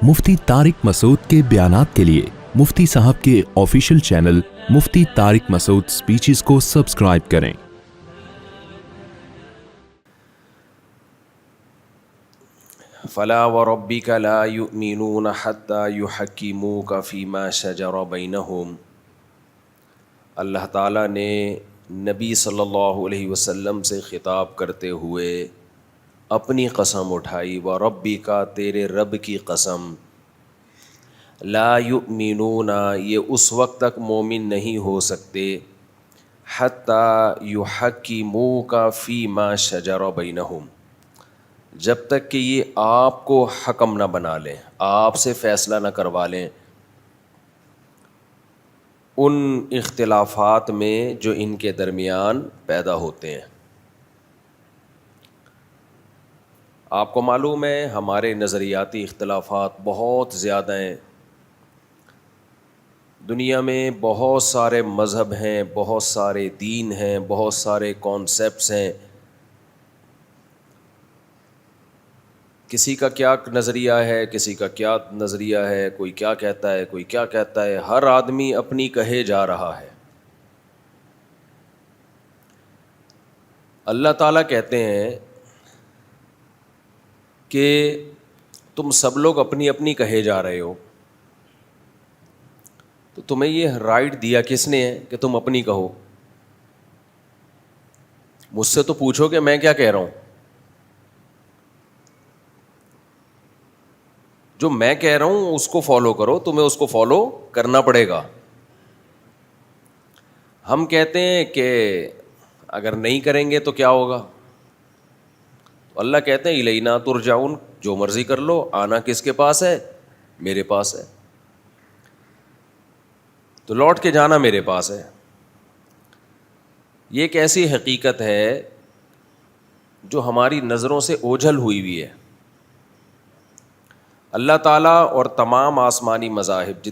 मुफ्ती तारिक मसूद के बयानात के लिए मुफ्ती साहब के ऑफिशियल चैनल मुफ्ती तारिक मसूद स्पीचेस को सब्सक्राइब करें। फला व रब्बिका ला युमिनून हत्ता युहक्किमूका फीमा शजर बैनहुम। अल्लाह ताला ने नबी सल्लल्लाहु अलैहि वसल्लम से ख़िताब करते हुए अपनी कसम उठाई, व रब्बिका, तेरे रब की कसम, ला युमिनूना, ये उस वक्त तक मोमिन नहीं हो सकते, हत्ता युहक्किमूका फीमा शजर बैनहुम, जब तक कि ये आपको हकम ना बना लें, आपसे फ़ैसला ना करवा लें उन इख्तिलाफ़ात में जो इनके दरमियान पैदा होते हैं। आपको मालूम है हमारे नज़रियाती इख्तिलाफ़ात बहुत ज़्यादा हैं। दुनिया में बहुत सारे मज़हब हैं, बहुत सारे दीन हैं, बहुत सारे कॉन्सेप्ट्स हैं। किसी का क्या नज़रिया है, किसी का क्या नज़रिया है, कोई क्या कहता है, कोई क्या कहता है, हर आदमी अपनी कहे जा रहा है। अल्लाह ताला कहते हैं कि तुम सब लोग अपनी अपनी कहे जा रहे हो, तो तुम्हें ये राइट दिया किसने है कि तुम अपनी कहो? मुझसे तो पूछो कि मैं क्या कह रहा हूँ। जो मैं कह रहा हूँ उसको फॉलो करो, तुम्हें उसको फॉलो करना पड़ेगा। हम कहते हैं कि अगर नहीं करेंगे तो क्या होगा? तो अल्लाह कहते हैं इलैना तुरजाउन, जो मर्जी कर लो, आना किसके पास है? मेरे पास है, तो लौट के जाना मेरे पास है। ये एक ऐसी हकीकत है जो हमारी नज़रों से ओझल हुई हुई है। अल्लाह ताला और तमाम आसमानी मज़ाहिब,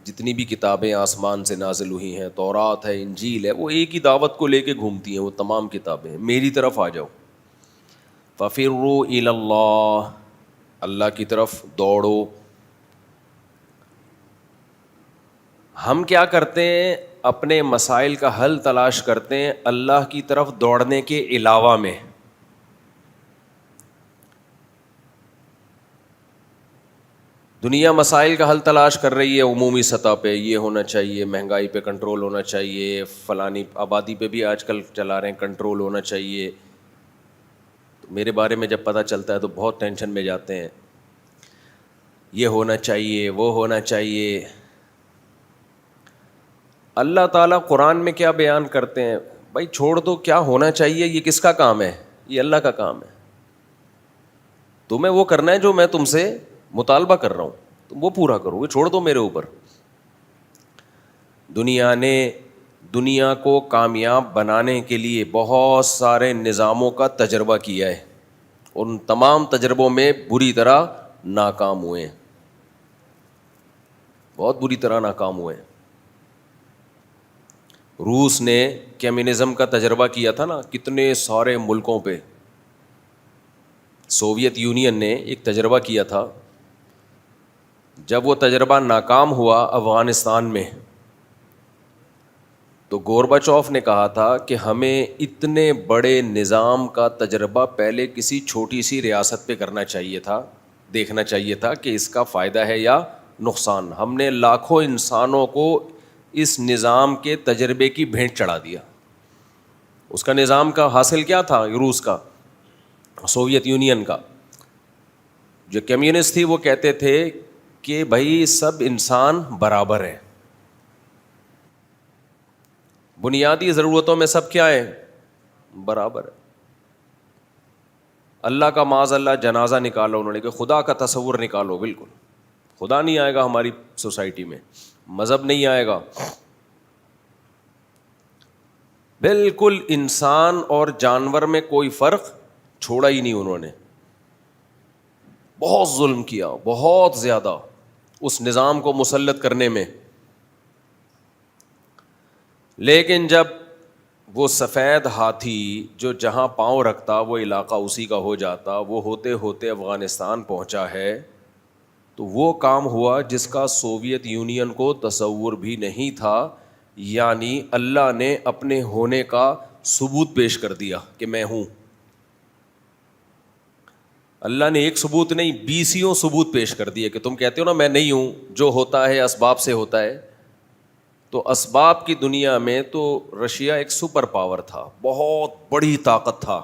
जितनी भी किताबें आसमान से नाजिल हुई हैं, तौरात है, इंजील है, वो एक ही दावत को लेके घूमती हैं। वो तमाम किताबें मेरी तरफ आ जाओ, फ़फ़िर्रू इलल्लाह, अल्लाह की तरफ दौड़ो। हम क्या करते हैं? अपने मसाइल का हल तलाश करते हैं अल्लाह की तरफ दौड़ने के अलावा में। दुनिया मसाइल का हल तलाश कर रही है उमूमी सतह पे, ये होना चाहिए, महंगाई पे कंट्रोल होना चाहिए, फ़लानी आबादी पे भी आजकल चला रहे हैं कंट्रोल होना चाहिए। तो मेरे बारे में जब पता चलता है तो बहुत टेंशन में जाते हैं, ये होना चाहिए, वो होना चाहिए। अल्लाह ताला कुरान में क्या बयान करते हैं? भाई छोड़ दो, क्या होना चाहिए ये किसका काम है? ये अल्लाह का काम है। तुम्हें वो करना है जो मैं तुमसे मुतालबा कर रहा हूँ, तुम वो पूरा करो, ये छोड़ दो मेरे ऊपर। दुनिया ने दुनिया को कामयाब बनाने के लिए बहुत सारे निज़ामों का तजर्बा किया है, उन तमाम तजर्बों में बुरी तरह नाकाम हुए हैं, बहुत बुरी तरह नाकाम हुए हैं। रूस ने कम्युनिज़म का तजर्बा किया था ना, कितने सारे मुल्कों पे। सोवियत यूनियन ने एक तजर्बा किया था, जब वो तजर्बा नाकाम हुआ अफ़गानिस्तान में, तो गोरबाचोव ने कहा था कि हमें इतने बड़े निज़ाम का तजर्बा पहले किसी छोटी सी रियासत पे करना चाहिए था, देखना चाहिए था कि इसका फ़ायदा है या नुकसान। हमने लाखों इंसानों को इस निज़ाम के तजर्बे की भेंट चढ़ा दिया। उसका निज़ाम का हासिल क्या था? रूस का, सोवियत यूनियन का। जो कम्युनिस्ट थी वो कहते थे कि भाई सब इंसान बराबर हैं, बुनियादी ज़रूरतों में सब क्या है? बराबर है। अल्लाह का माज़अल्लाह जनाजा निकालो उन्होंने, कि खुदा का तसव्वुर निकालो, बिल्कुल खुदा नहीं आएगा हमारी सोसाइटी में, मज़हब नहीं आएगा, बिल्कुल इंसान और जानवर में कोई फ़र्क छोड़ा ही नहीं उन्होंने। बहुत जुल्म किया, बहुत ज़्यादा, उस निज़ाम को मुसल्लत करने में। लेकिन जब वो सफ़ेद हाथी जो जहाँ पाँव रखता वो इलाका उसी का हो जाता, वो होते होते अफ़गानिस्तान पहुँचा है, تو وہ کام ہوا جس کا سوویت یونین کو تصور بھی نہیں تھا، یعنی اللہ نے اپنے ہونے کا ثبوت پیش کر دیا کہ میں ہوں۔ اللہ نے ایک ثبوت نہیں، 20 ثبوت پیش کر دیے کہ تم کہتے ہو نا میں نہیں ہوں، جو ہوتا ہے اسباب سے ہوتا ہے۔ تو اسباب کی دنیا میں تو رشیا ایک سپر پاور تھا، بہت بڑی طاقت تھا،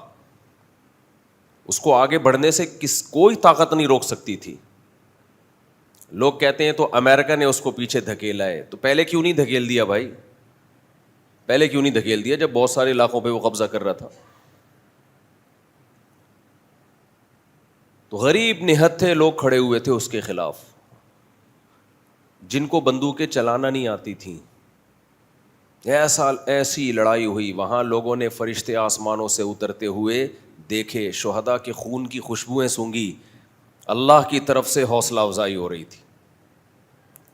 اس کو آگے بڑھنے سے کوئی طاقت نہیں روک سکتی تھی۔ لوگ کہتے ہیں تو امریکہ نے اس کو پیچھے دھکیلا ہے، تو پہلے کیوں نہیں دھکیل دیا بھائی؟ پہلے کیوں نہیں دھکیل دیا جب بہت سارے علاقوں پہ وہ قبضہ کر رہا تھا؟ تو غریب نہت تھے لوگ کھڑے ہوئے تھے اس کے خلاف، جن کو بندوقیں چلانا نہیں آتی تھیں۔ ایسی لڑائی ہوئی، وہاں لوگوں نے فرشتے آسمانوں سے اترتے ہوئے دیکھے، شہداء کے خون کی خوشبوئیں سونگھی، اللہ کی طرف سے حوصلہ افزائی ہو رہی تھی،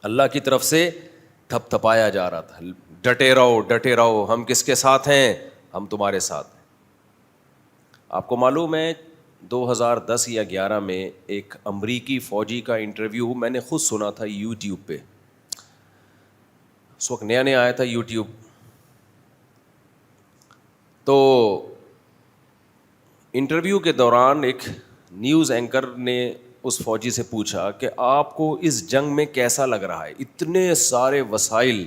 اللہ کی طرف سے تھپ تھپایا جا رہا تھا، ڈٹے رہو ڈٹے رہو، ہم کس کے ساتھ ہیں؟ ہم تمہارے ساتھ ہیں۔ آپ کو معلوم ہے 2010 یا 11 میں ایک امریکی فوجی کا انٹرویو میں نے خود سنا تھا یوٹیوب پہ، اس وقت نیا نیا آیا تھا یوٹیوب۔ تو انٹرویو کے دوران ایک نیوز اینکر نے اس فوجی سے پوچھا کہ آپ کو اس جنگ میں کیسا لگ رہا ہے، اتنے سارے وسائل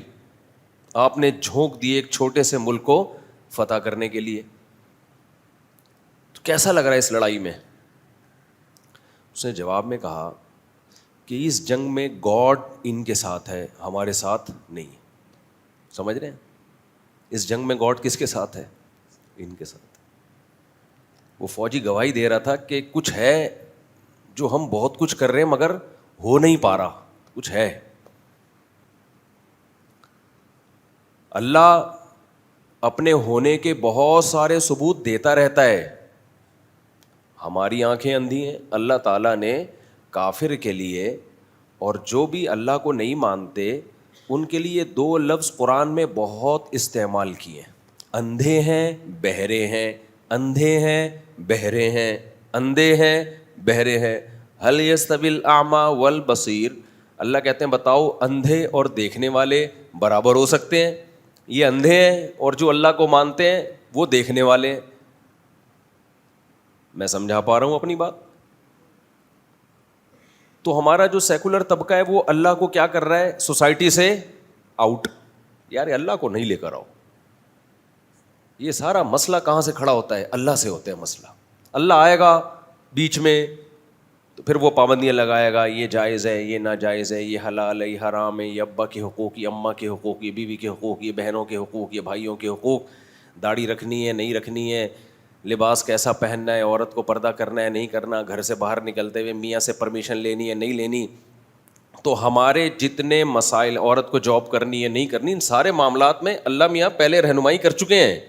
آپ نے جھونک دیے ایک چھوٹے سے ملک کو فتح کرنے کے لیے، تو کیسا لگ رہا ہے اس لڑائی میں؟ اس نے جواب میں کہا کہ اس جنگ میں گاڈ ان کے ساتھ ہے، ہمارے ساتھ نہیں۔ سمجھ رہے ہیں؟ اس جنگ میں گاڈ کس کے ساتھ ہے؟ ان کے ساتھ۔ وہ فوجی گواہی دے رہا تھا کہ کچھ ہے جو ہم بہت کچھ کر رہے ہیں مگر ہو نہیں پا رہا، کچھ ہے۔ اللہ اپنے ہونے کے بہت سارے ثبوت دیتا رہتا ہے، ہماری آنکھیں اندھی ہیں۔ اللہ تعالیٰ نے کافر کے لیے اور جو بھی اللہ کو نہیں مانتے ان کے لیے 2 لفظ قرآن میں بہت استعمال کیے ہیں، اندھے ہیں بہرے ہیں، اندھے ہیں بہرے ہیں، اندھے ہیں بہرے ہیں۔ هل يستوي الاعمى والبصیر، اللہ کہتے ہیں بتاؤ اندھے اور دیکھنے والے برابر ہو سکتے ہیں؟ یہ اندھے ہیں اور جو اللہ کو مانتے ہیں وہ دیکھنے والے ہیں۔ میں سمجھا پا رہا ہوں اپنی بات؟ تو ہمارا جو سیکولر طبقہ ہے وہ اللہ کو کیا کر رہا ہے؟ سوسائٹی سے آؤٹ، یار اللہ کو نہیں لے کر آؤ۔ یہ سارا مسئلہ کہاں سے کھڑا ہوتا ہے؟ اللہ سے ہوتا ہے مسئلہ۔ اللہ آئے گا بیچ میں تو پھر وہ پابندیاں لگائے گا، یہ جائز ہے یہ ناجائز ہے، یہ حلال ہے یہ حرام ہے، یہ ابا کے حقوق، یہ اماں کے حقوق، یہ بیوی کے حقوق، یہ بہنوں کے حقوق، یہ بھائیوں کے حقوق، داڑھی رکھنی ہے نہیں رکھنی ہے، لباس کیسا پہننا ہے، عورت کو پردہ کرنا ہے نہیں کرنا، گھر سے باہر نکلتے ہوئے میاں سے پرمیشن لینی ہے نہیں لینی۔ تو ہمارے جتنے مسائل، عورت کو جاب کرنی ہے نہیں کرنی، ان سارے معاملات میں اللہ میاں پہلے رہنمائی کر چکے ہیں۔